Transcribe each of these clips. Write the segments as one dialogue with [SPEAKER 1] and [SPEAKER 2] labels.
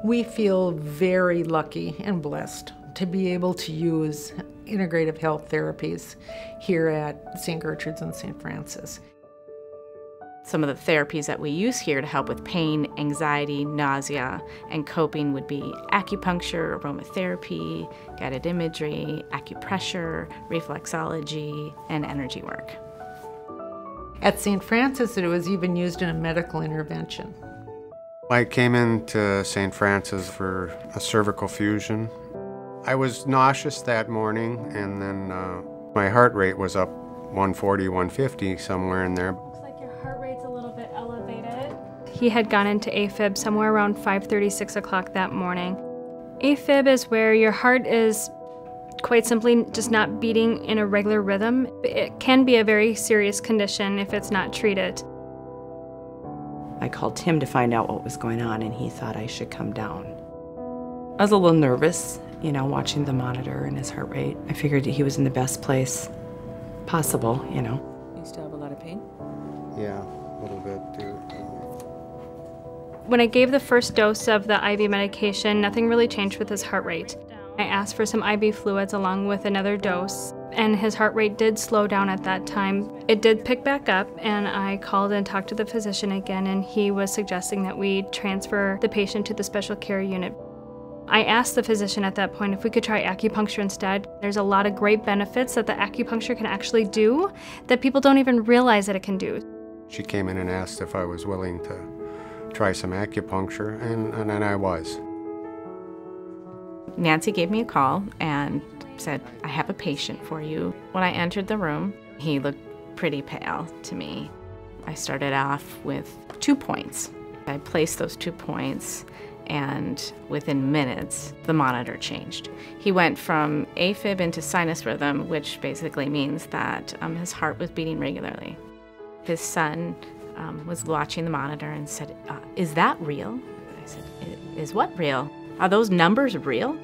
[SPEAKER 1] We feel very lucky and blessed to be able to use integrative health therapies here at St. Gertrude's and St. Francis.
[SPEAKER 2] Some of the therapies that we use here to help with pain, anxiety, nausea, and coping would be acupuncture, aromatherapy, guided imagery, acupressure, reflexology, and energy work.
[SPEAKER 1] At St. Francis, it was even used in a medical intervention.
[SPEAKER 3] I came into St. Francis for a cervical fusion. I was nauseous that morning, and then my heart rate was up 140, 150, somewhere in there.
[SPEAKER 4] Looks like your heart rate's a little bit elevated. He had gone into AFib somewhere around 5:30, 6 o'clock that morning. AFib is where your heart is quite simply just not beating in a regular rhythm. It can be a very serious condition if it's not treated.
[SPEAKER 5] I called him to find out what was going on, and he thought I should come down. I was a little nervous, you know, watching the monitor and his heart rate. I figured he was in the best place possible, you know.
[SPEAKER 6] You still have a lot of pain?
[SPEAKER 3] Yeah, a little bit too.
[SPEAKER 4] When I gave the first dose of the IV medication, nothing really changed with his heart rate. I asked for some IV fluids along with another dose, and his heart rate did slow down at that time. It did pick back up, and I called and talked to the physician again, and he was suggesting that we transfer the patient to the special care unit. I asked the physician at that point if we could try acupuncture instead. There's a lot of great benefits that the acupuncture can actually do that people don't even realize that it can do.
[SPEAKER 3] She came in and asked if I was willing to try some acupuncture, and then I was.
[SPEAKER 2] Nancy gave me a call and said, "I have a patient for you." When I entered the room, he looked pretty pale to me. I started off with 2 points. I placed those 2 points, and within minutes, the monitor changed. He went from AFib into sinus rhythm, which basically means that his heart was beating regularly. His son was watching the monitor and said, "Is that real?" I said, "Is what real? Are those numbers real?"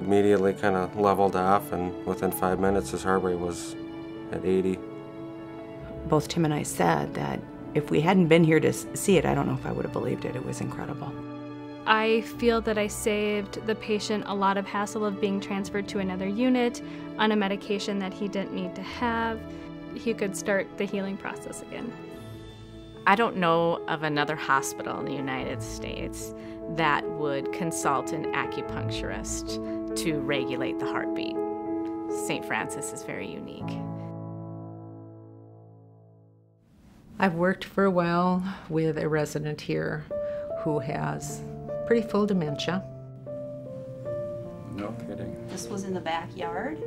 [SPEAKER 7] Immediately kind of leveled off, and within 5 minutes his heart rate was at 80.
[SPEAKER 5] Both Tim and I said that if we hadn't been here to see it, I don't know if I would have believed it. It was incredible.
[SPEAKER 4] I feel that I saved the patient a lot of hassle of being transferred to another unit on a medication that he didn't need to have. He could start the healing process again.
[SPEAKER 2] I don't know of another hospital in the United States that would consult an acupuncturist to regulate the heartbeat. St. Francis is very unique.
[SPEAKER 1] I've worked for a while with a resident here who has pretty full dementia.
[SPEAKER 7] No kidding.
[SPEAKER 8] This was in the backyard.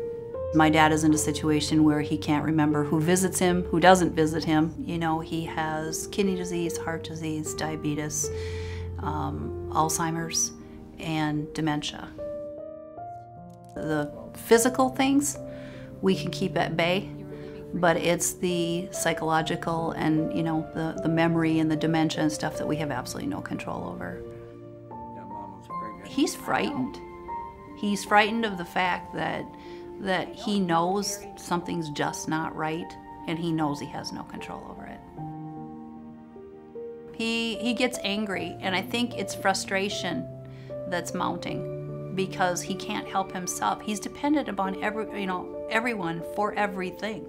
[SPEAKER 8] My dad is in a situation where he can't remember who visits him, who doesn't visit him. You know, he has kidney disease, heart disease, diabetes, Alzheimer's, and dementia. The physical things we can keep at bay, but it's the psychological and, you know, the memory and the dementia and stuff that we have absolutely no control over. He's frightened. He's frightened of the fact that he knows something's just not right, and he knows he has no control over it. He gets angry, and I think it's frustration that's mounting because he can't help himself. He's dependent upon everyone for everything.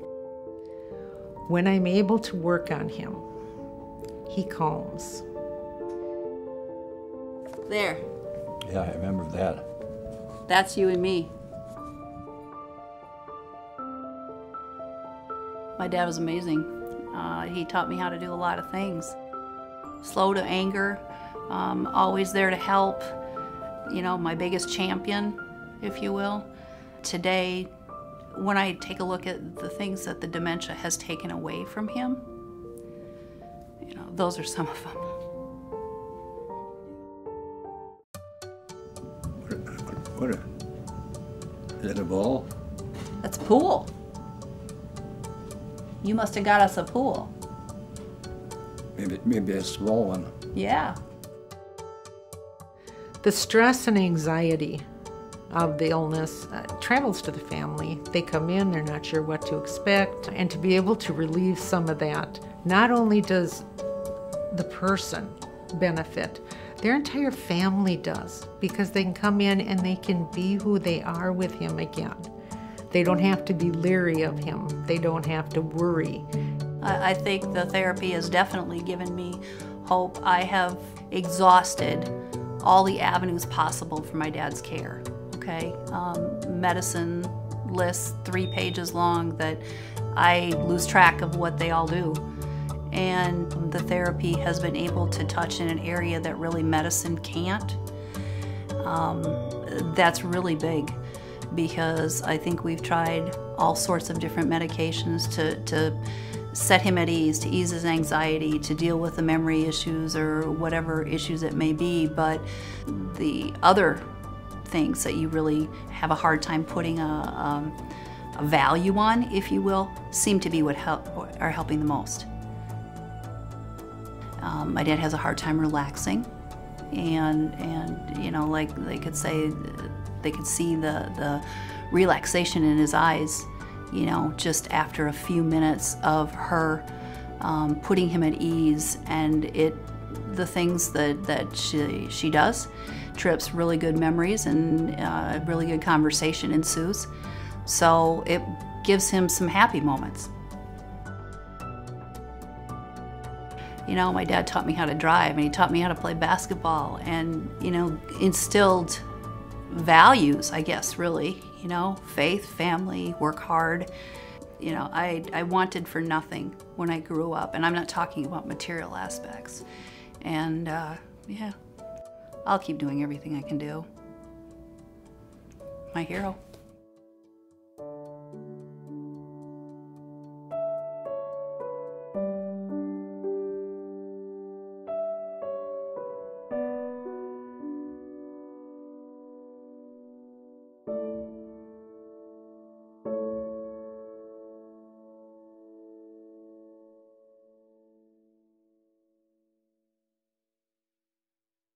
[SPEAKER 1] When I'm able to work on him, he calms.
[SPEAKER 8] There.
[SPEAKER 9] Yeah, I remember that.
[SPEAKER 8] That's you and me. My dad was amazing. He taught me how to do a lot of things. Slow to anger, always there to help. You know, my biggest champion, if you will. Today, when I take a look at the things that the dementia has taken away from him, you know, those are some of them.
[SPEAKER 9] Is it a ball?
[SPEAKER 8] That's a pool. You must have got us a pool.
[SPEAKER 9] Maybe a small one.
[SPEAKER 8] Yeah.
[SPEAKER 1] The stress and anxiety of the illness travels to the family. They come in, they're not sure what to expect, and to be able to relieve some of that, not only does the person benefit, Their entire family does, because they can come in and they can be who they are with him again. They don't have to be leery of him. They don't have to worry.
[SPEAKER 8] I think the therapy has definitely given me hope. I have exhausted all the avenues possible for my dad's care, okay? Medicine lists 3 pages long that I lose track of what they all do. And the therapy has been able to touch in an area that really medicine can't. That's really big, because I think we've tried all sorts of different medications to set him at ease, to ease his anxiety, to deal with the memory issues or whatever issues it may be, but the other things that you really have a hard time putting a value on, if you will, seem to be what are helping the most. My dad has a hard time relaxing, and you know, like they could say, they could see the relaxation in his eyes, you know, just after a few minutes of her putting him at ease, and the things that she does trips really good memories, and really good conversation ensues. So it gives him some happy moments. You know, my dad taught me how to drive, and he taught me how to play basketball, and, you know, instilled values, I guess, really, you know, faith, family, work hard. You know, I wanted for nothing when I grew up, and I'm not talking about material aspects. And yeah, I'll keep doing everything I can do. My hero.